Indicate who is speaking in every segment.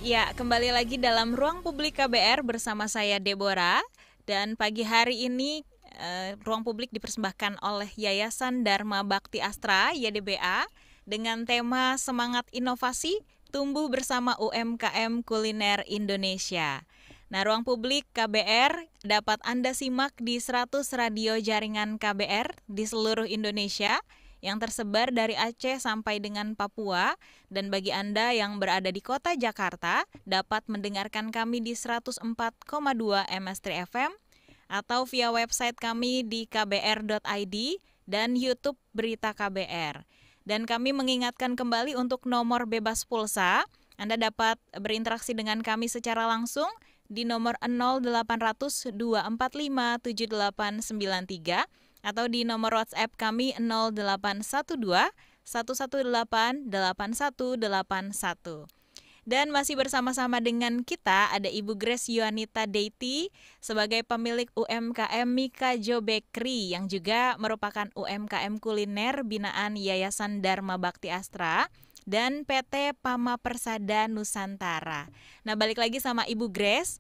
Speaker 1: Ya, kembali lagi dalam Ruang Publik KBR bersama saya Deborah. Dan pagi hari ini Ruang Publik dipersembahkan oleh Yayasan Dharma Bakti Astra (YDBA) dengan tema Semangat Inovasi Tumbuh Bersama UMKM Kuliner Indonesia. Nah, Ruang Publik KBR dapat Anda simak di 100 radio jaringan KBR di seluruh Indonesia yang tersebar dari Aceh sampai dengan Papua, dan bagi Anda yang berada di kota Jakarta dapat mendengarkan kami di 104,2 MS3 FM atau via website kami di kbr.id dan YouTube Berita KBR. Dan kami mengingatkan kembali untuk nomor bebas pulsa. Anda dapat berinteraksi dengan kami secara langsung di nomor 0800 245 7893 atau di nomor WhatsApp kami 0812 118 8181. Dan masih bersama-sama dengan kita ada Ibu Grace Yuanita Deiti sebagai pemilik UMKM Mikajo Bakery yang juga merupakan UMKM kuliner binaan Yayasan Dharma Bakti Astra dan PT Pama Persada Nusantara. Nah, balik lagi sama Ibu Grace.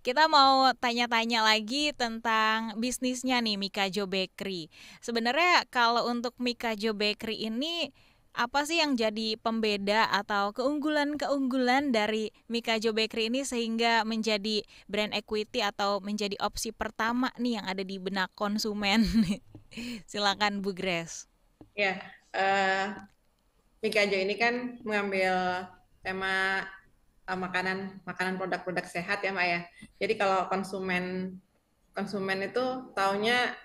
Speaker 1: Kita mau tanya-tanya lagi tentang bisnisnya nih Mikajo Bakery. Sebenarnya kalau untuk Mikajo Bakery ini apa sih yang jadi pembeda atau keunggulan-keunggulan dari Mikajo Bakery ini sehingga menjadi brand equity atau menjadi opsi pertama nih yang ada di benak konsumen? Silakan Bu Grace.
Speaker 2: Ya, Mikajo ini kan mengambil tema makanan produk-produk sehat ya, Mbak ya. Jadi kalau konsumen konsumen itu taunya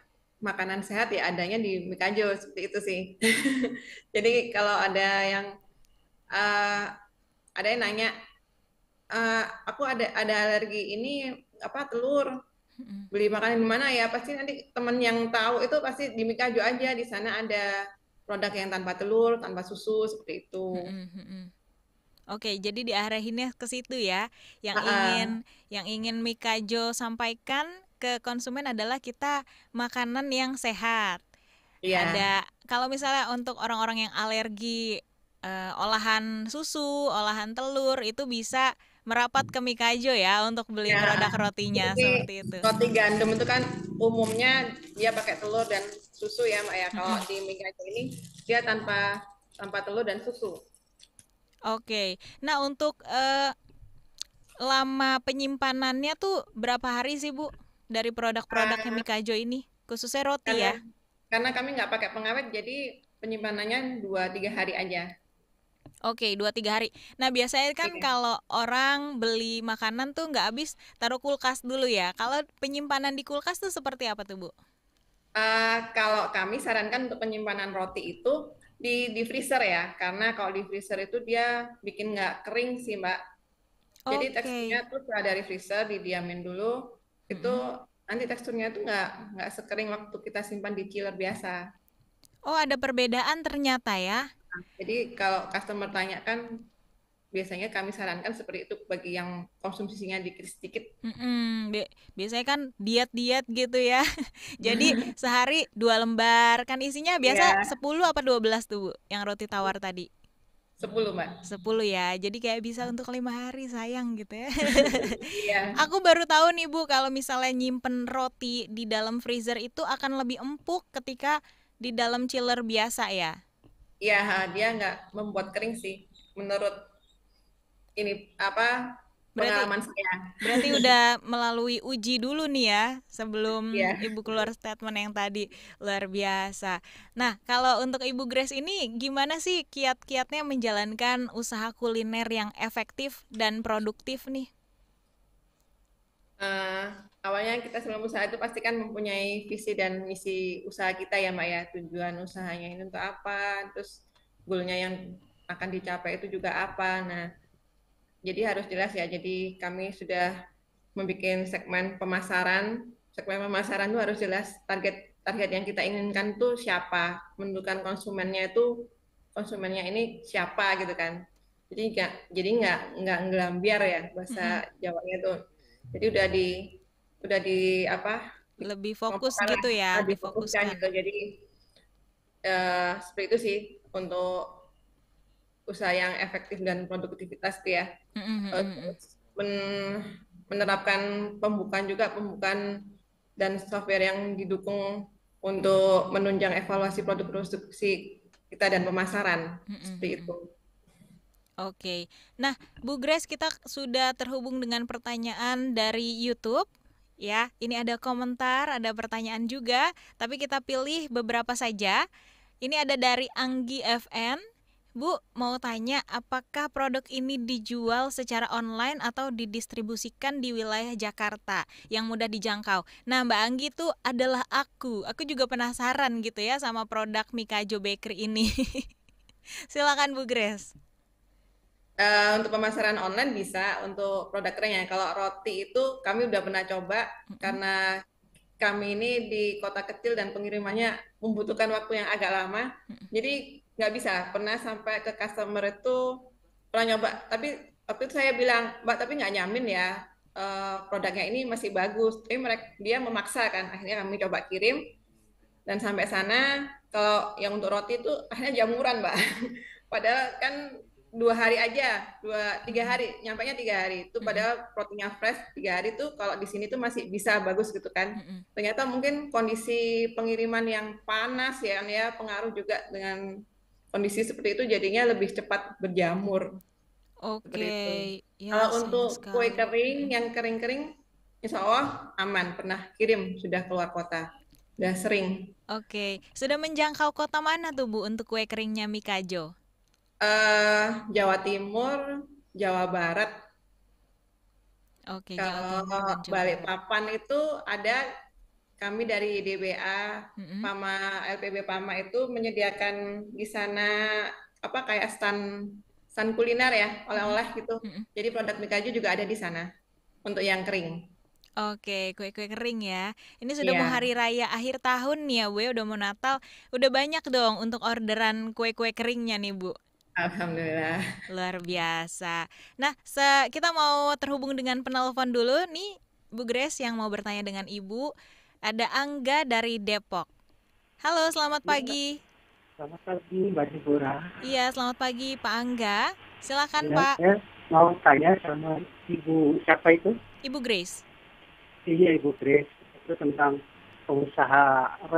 Speaker 2: makanan sehat ya adanya di Mikajo seperti itu sih. Jadi kalau uh, ada yang nanya, aku ada alergi ini apa telur, beli makanan di mana ya? Pasti nanti temen yang tahu itu pasti di Mikajo aja. Di sana ada produk yang tanpa telur, tanpa susu seperti itu.
Speaker 1: Oke, jadi diarahinnya ke situ ya. Yang
Speaker 2: Ah,
Speaker 1: ingin
Speaker 2: ah.
Speaker 1: yang ingin Mikajo sampaikan ke konsumen adalah kita makanan yang sehat.
Speaker 2: Iya.
Speaker 1: Ada kalau misalnya untuk orang-orang yang alergi olahan susu, olahan telur itu bisa merapat ke Mikajo ya untuk beli
Speaker 2: Ya,
Speaker 1: produk rotinya
Speaker 2: jadi
Speaker 1: seperti itu.
Speaker 2: roti gandum itu kan umumnya dia pakai telur dan susu ya, Mbak ya. Kalau
Speaker 1: Mm-mm.
Speaker 2: di mie Aceh ini dia tanpa tanpa telur dan susu.
Speaker 1: Oke. Nah, untuk lama penyimpanannya tuh berapa hari sih Bu dari produk-produknya
Speaker 2: Ah,
Speaker 1: Mikajo ini? Khususnya roti
Speaker 2: karena
Speaker 1: ya.
Speaker 2: karena kami nggak pakai pengawet, jadi penyimpanannya 2-3 hari aja.
Speaker 1: Oke, 2-3 hari. Nah, biasanya kan
Speaker 2: Iya.
Speaker 1: kalau orang beli makanan tuh nggak habis taruh kulkas dulu ya. Kalau penyimpanan di kulkas tuh seperti apa tuh, Bu?
Speaker 2: Kalau kami sarankan untuk penyimpanan roti itu di freezer ya, karena kalau di freezer itu dia bikin nggak kering sih, Mbak. Jadi teksturnya
Speaker 1: Oke.
Speaker 2: tuh setelah dari freezer didiamin dulu, itu
Speaker 1: Mm-mm.
Speaker 2: nanti teksturnya tuh nggak sekering waktu kita simpan di chiller biasa.
Speaker 1: Oh, ada perbedaan ternyata ya.
Speaker 2: Jadi kalau customer tanya kan biasanya kami sarankan seperti itu bagi yang konsumsinya dikit sedikit.
Speaker 1: Biasanya kan diet-diet gitu ya. Jadi sehari 2 lembar. Kan isinya biasa
Speaker 2: Iya,
Speaker 1: 10 apa 12 tuh, Bu, yang roti tawar tadi.
Speaker 2: 10 Mbak.
Speaker 1: 10 ya. Jadi kayak bisa untuk 5 hari, sayang gitu ya.
Speaker 2: Iya,
Speaker 1: Aku baru tahu nih Bu, kalau misalnya nyimpen roti di dalam freezer itu akan lebih empuk ketika di dalam chiller biasa ya.
Speaker 2: iya dia nggak membuat kering sih menurut ini apa
Speaker 1: Berarti
Speaker 2: pengalaman saya.
Speaker 1: berarti udah melalui uji dulu nih ya sebelum
Speaker 2: Iya.
Speaker 1: Ibu keluar statement yang tadi. Luar biasa. Nah, kalau untuk Ibu Grace ini gimana sih kiat-kiatnya menjalankan usaha kuliner yang efektif dan produktif nih?
Speaker 2: Eh, Awalnya kita sebelum usaha itu pasti kan mempunyai visi dan misi usaha kita ya Mbak ya, tujuan usahanya ini untuk apa, terus goalnya yang akan dicapai itu juga apa. Nah, jadi harus jelas ya. Jadi kami sudah membuat segmen pemasaran itu harus jelas target target yang kita inginkan tuh siapa, menentukan konsumennya ini siapa gitu kan. Jadi nggak ngelambiar ya bahasa
Speaker 1: Mm-mm.
Speaker 2: Jawanya tuh. Jadi udah di apa
Speaker 1: Lebih fokus
Speaker 2: dikelompokkan lah,
Speaker 1: gitu ya,
Speaker 2: difokuskan
Speaker 1: difokuskan.
Speaker 2: gitu. Jadi seperti itu sih untuk usaha yang efektif dan produktivitas tuh ya.
Speaker 1: Mm-mm.
Speaker 2: Terus menerapkan pembukaan dan software yang didukung untuk menunjang evaluasi produk produksi kita dan pemasaran seperti
Speaker 1: Mm-mm.
Speaker 2: itu.
Speaker 1: Oke. Nah, Bu Grace, kita sudah terhubung dengan pertanyaan dari YouTube. Ya, ini ada komentar, ada pertanyaan juga, tapi kita pilih beberapa saja. Ini ada dari Anggi FN. Bu, mau tanya apakah produk ini dijual secara online atau didistribusikan di wilayah Jakarta yang mudah dijangkau? Nah, Mbak Anggi itu adalah aku. Aku juga penasaran gitu ya sama produk Mikajo Bakery ini. Silakan Bu Grace.
Speaker 2: Untuk pemasaran online bisa untuk produk keringnya. Kalau roti itu kami udah pernah coba
Speaker 1: Mm-mm.
Speaker 2: karena kami ini di kota kecil dan pengirimannya membutuhkan waktu yang agak lama. Jadi nggak bisa. Pernah sampai ke customer itu pernah nyoba, tapi waktu itu saya bilang, Mbak, tapi nggak nyamin ya, produknya ini masih bagus. Tapi dia memaksa kan. Akhirnya kami coba kirim dan sampai sana kalau yang untuk roti itu akhirnya jamuran, Mbak. Padahal kan 2 hari aja, 3 hari, nyampainya 3 hari. Itu
Speaker 1: Mm-mm.
Speaker 2: padahal rotinya fresh 3 hari tuh kalau di sini tuh masih bisa bagus gitu kan.
Speaker 1: Mm-mm.
Speaker 2: Ternyata mungkin kondisi pengiriman yang panas ya kan ya pengaruh juga dengan kondisi seperti itu jadinya lebih cepat berjamur seperti
Speaker 1: Oke,
Speaker 2: itu.
Speaker 1: ya
Speaker 2: Kalau
Speaker 1: sayang
Speaker 2: untuk kue
Speaker 1: sekali.
Speaker 2: kering
Speaker 1: Mm-mm.
Speaker 2: yang kering-kering, insya Allah aman. Pernah kirim sudah keluar kota, sudah sering.
Speaker 1: Oke, sudah menjangkau kota mana tuh Bu untuk kue keringnya Mikajo?
Speaker 2: Jawa Timur, Jawa Barat.
Speaker 1: Oke, Jawa
Speaker 2: Kalau
Speaker 1: Timur dan Jawa Barat.
Speaker 2: Balikpapan itu ada kami dari DBA
Speaker 1: Mm-mm.
Speaker 2: Pama LPB Pama itu menyediakan di sana apa kayak stand stand kuliner ya,
Speaker 1: Mm-mm.
Speaker 2: oleh-oleh gitu.
Speaker 1: Mm-mm.
Speaker 2: Jadi produk Mikaju juga ada di sana untuk yang kering.
Speaker 1: Oke, kue-kue kering ya. Ini sudah mau
Speaker 2: Iya,
Speaker 1: hari raya akhir tahun nih ya, Bu, ya. Udah mau Natal. Udah banyak dong untuk orderan kue-kue keringnya nih, Bu.
Speaker 2: alhamdulillah.
Speaker 1: Luar biasa. Nah, kita mau terhubung dengan penelpon dulu nih, Bu Grace yang mau bertanya dengan Ibu. Ada Angga dari Depok. Halo, selamat
Speaker 3: Ya,
Speaker 1: pagi.
Speaker 3: selamat pagi Mbak Deborah.
Speaker 1: Iya, selamat pagi Pak Angga. Silakan
Speaker 3: Ya,
Speaker 1: Pak.
Speaker 3: saya mau tanya sama Ibu siapa itu?
Speaker 1: Ibu Grace.
Speaker 3: Iya Ibu Grace. Itu tentang pengusaha apa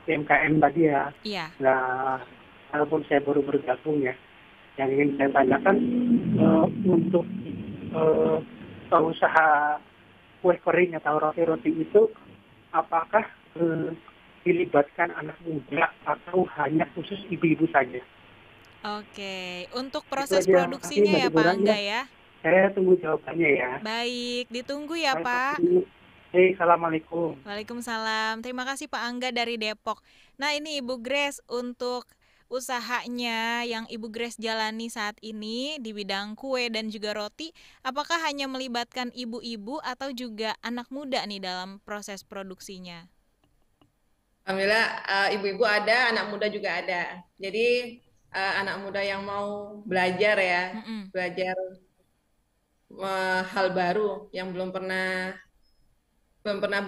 Speaker 3: UMKM tadi ya.
Speaker 1: Iya.
Speaker 3: Nah, walaupun saya baru bergabung ya, yang ingin saya tanyakan untuk eh, pengusaha kue kering atau roti-roti itu, apakah dilibatkan anak muda atau hanya khusus ibu-ibu saja?
Speaker 1: Oke, untuk
Speaker 3: Itu
Speaker 1: proses
Speaker 3: aja. Makasih
Speaker 1: produksinya
Speaker 3: Mbak
Speaker 1: ya Pak
Speaker 3: Deborah ya.
Speaker 1: Angga ya.
Speaker 3: Saya tunggu jawabannya ya.
Speaker 1: Baik, ditunggu ya
Speaker 3: Baik,
Speaker 1: Pak.
Speaker 3: makasih. Assalamualaikum.
Speaker 1: Waalaikumsalam. Terima kasih Pak Angga dari Depok. Nah, ini Ibu Grace untuk usahanya yang Ibu Grace jalani saat ini di bidang kue dan juga roti, apakah hanya melibatkan ibu-ibu atau juga anak muda nih dalam proses produksinya?
Speaker 2: Alhamdulillah ibu-ibu ada, anak muda juga ada. Jadi anak muda yang mau belajar ya,
Speaker 1: Mm-mm.
Speaker 2: belajar hal baru yang belum pernah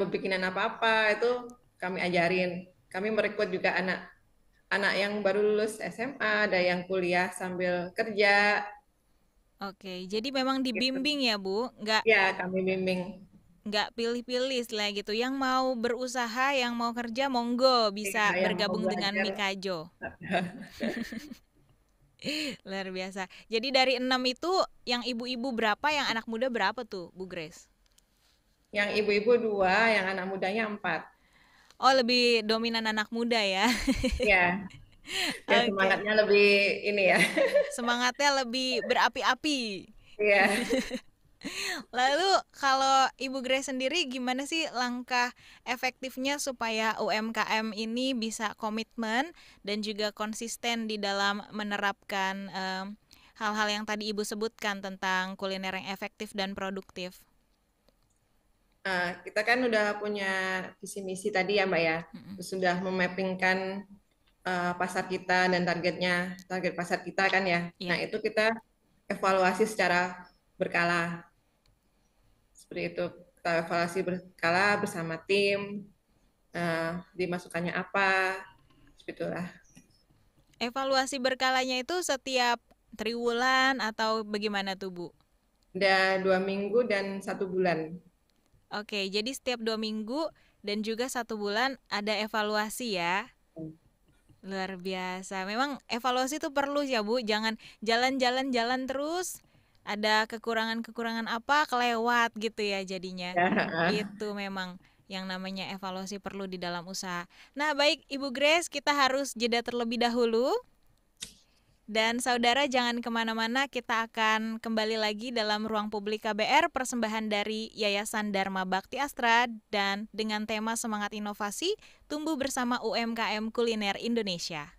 Speaker 2: berbikinan apa-apa itu kami ajarin. Kami merekrut juga anak yang baru lulus SMA, ada yang kuliah sambil kerja.
Speaker 1: Oke, jadi memang
Speaker 2: Gitu.
Speaker 1: dibimbing ya Bu, nggak
Speaker 2: Ya, kami bimbing.
Speaker 1: pilih-pilih istilah gitu. Yang mau berusaha, yang mau kerja, monggo bisa
Speaker 2: Ya, yang mau
Speaker 1: bergabung dengan
Speaker 2: belajar.
Speaker 1: Mikajo. Luar biasa. Jadi dari 6 itu yang ibu-ibu berapa, yang anak muda berapa tuh, Bu Grace?
Speaker 2: Yang ibu-ibu 2, yang anak mudanya 4.
Speaker 1: Oh, lebih dominan anak muda ya.
Speaker 2: Ya, ya
Speaker 1: Oke.
Speaker 2: semangatnya lebih ini ya.
Speaker 1: Semangatnya lebih berapi-api.
Speaker 2: Iya.
Speaker 1: Lalu kalau Ibu Grace sendiri gimana sih langkah efektifnya supaya UMKM ini bisa komitmen dan juga konsisten di dalam menerapkan hal-hal yang tadi Ibu sebutkan tentang kuliner yang efektif dan produktif?
Speaker 2: Kita kan udah punya visi misi tadi ya Mbak ya.
Speaker 1: Mm-mm.
Speaker 2: Terus sudah memappingkan pasar kita dan target pasar kita kan ya. Nah,
Speaker 1: Ya.
Speaker 2: itu kita evaluasi secara berkala. Seperti itu. Kita evaluasi berkala bersama tim, dimasukkannya apa, seperti itulah.
Speaker 1: Evaluasi berkalanya itu setiap triwulan atau bagaimana tuh Bu?
Speaker 2: Udah 2 minggu dan 1 bulan.
Speaker 1: Oke, jadi setiap 2 minggu dan juga 1 bulan ada evaluasi ya. Luar biasa. Memang evaluasi itu perlu ya Bu. Jangan jalan-jalan terus. Ada kekurangan-kekurangan apa kelewat gitu ya jadinya.
Speaker 2: Ya.
Speaker 1: Itu memang yang namanya evaluasi perlu di dalam usaha. Nah baik Ibu Grace, kita harus jeda terlebih dahulu. Dan saudara jangan kemana-mana, kita akan kembali lagi dalam Ruang Publik KBR, persembahan dari Yayasan Dharma Bakti Astra, dan dengan tema Semangat Inovasi, tumbuh bersama UMKM Kuliner Indonesia.